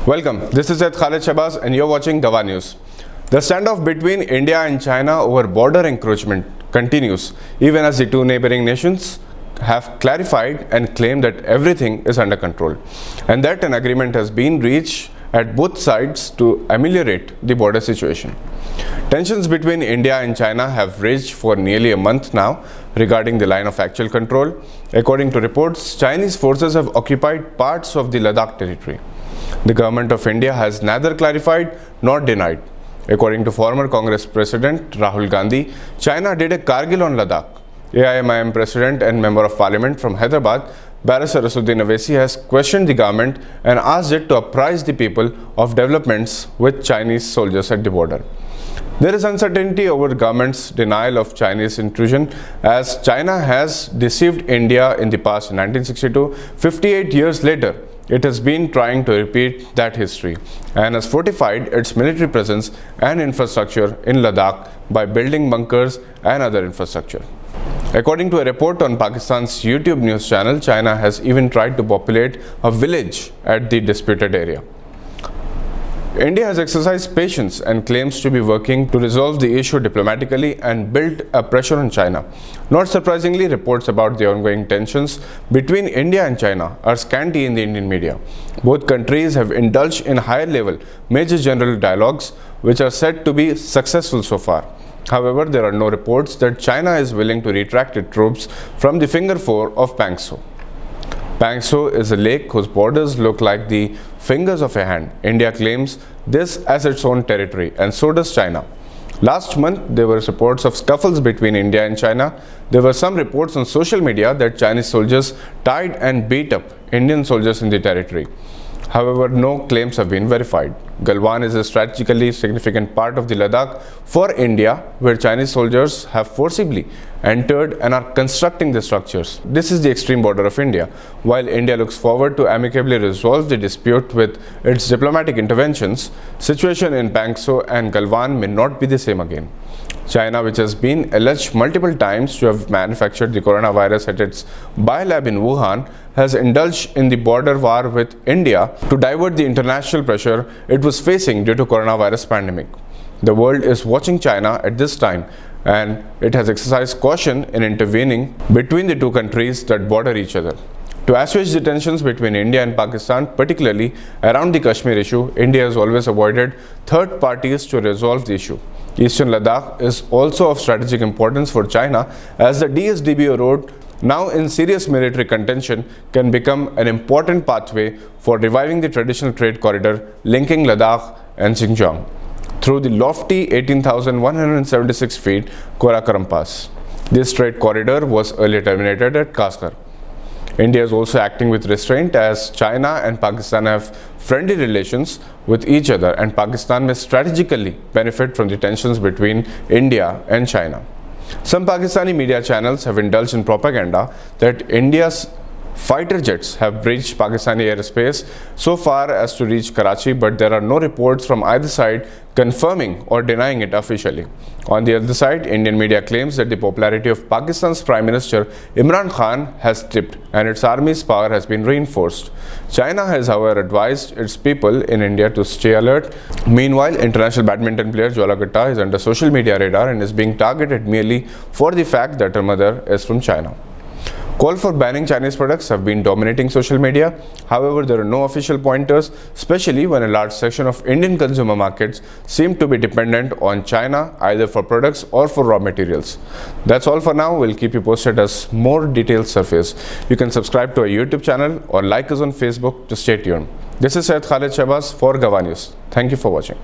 Welcome, this is Khalid Shabazz and you're watching Gawah News. The standoff between India and China over border encroachment continues, even as the two neighboring nations have clarified and claimed that everything is under control, and that an agreement has been reached at both sides to ameliorate the border situation. Tensions between India and China have raged for nearly a month now regarding the line of actual control. According to reports, Chinese forces have occupied parts of the Ladakh territory. The government of India has neither clarified nor denied. According to former Congress President Rahul Gandhi, China did a Kargil on Ladakh. AIMIM President and Member of Parliament from Hyderabad, Barrister Assuddin Owaisi, has questioned the government and asked it to apprise the people of developments with Chinese soldiers at the border. There is uncertainty over the government's denial of Chinese intrusion, as China has deceived India in the past in 1962. 58 years later, it has been trying to repeat that history and has fortified its military presence and infrastructure in Ladakh by building bunkers and other infrastructure. According to a report on Pakistan's YouTube news channel, China has even tried to populate a village at the disputed area. India has exercised patience and claims to be working to resolve the issue diplomatically and build a pressure on China. Not surprisingly, reports about the ongoing tensions between India and China are scanty in the Indian media. Both countries have indulged in higher-level Major General dialogues, which are said to be successful so far. However, there are no reports that China is willing to retract its troops from the Finger Four of Pangso. Pangso is a lake whose borders look like the fingers of a hand. India claims this as its own territory, and so does China. Last month, there were reports of scuffles between India and China. There were some reports on social media that Chinese soldiers tied and beat up Indian soldiers in the territory. However, no claims have been verified. Galwan is a strategically significant part of the Ladakh for India, where Chinese soldiers have forcibly entered and are constructing the structures. This is the extreme border of India. While India looks forward to amicably resolve the dispute with its diplomatic interventions, situation in Pangso and Galwan may not be the same again. China, which has been alleged multiple times to have manufactured the coronavirus at its biolab in Wuhan, has indulged in the border war with India to divert the international pressure it was facing due to coronavirus pandemic. The world is watching China at this time, and it has exercised caution in intervening between the two countries that border each other. To assuage the tensions between India and Pakistan, particularly around the Kashmir issue, India has always avoided third parties to resolve the issue. Eastern Ladakh is also of strategic importance for China, as the DSDBO road, now in serious military contention, can become an important pathway for reviving the traditional trade corridor linking Ladakh and Xinjiang through the lofty 18,176 feet Karakoram Pass. This trade corridor was earlier terminated at Kasgar. India is also acting with restraint, as China and Pakistan have friendly relations with each other, and Pakistan may strategically benefit from the tensions between India and China. Some Pakistani media channels have indulged in propaganda that India's fighter jets have breached Pakistani airspace so far as to reach Karachi, but there are no reports from either side confirming or denying it officially. On the other side, Indian media claims that the popularity of Pakistan's Prime Minister Imran Khan has dipped and its army's power has been reinforced. China has, however, advised its people in India to stay alert. Meanwhile, international badminton player Jwala Gutta is under social media radar and is being targeted merely for the fact that her mother is from China. Calls for banning Chinese products have been dominating social media. However, there are no official pointers, especially when a large section of Indian consumer markets seem to be dependent on China either for products or for raw materials. That's all for now. We'll keep you posted as more details surface. You can subscribe to our YouTube channel or like us on Facebook to stay tuned. This is Khalid Shabazz for Gawah News. Thank you for watching.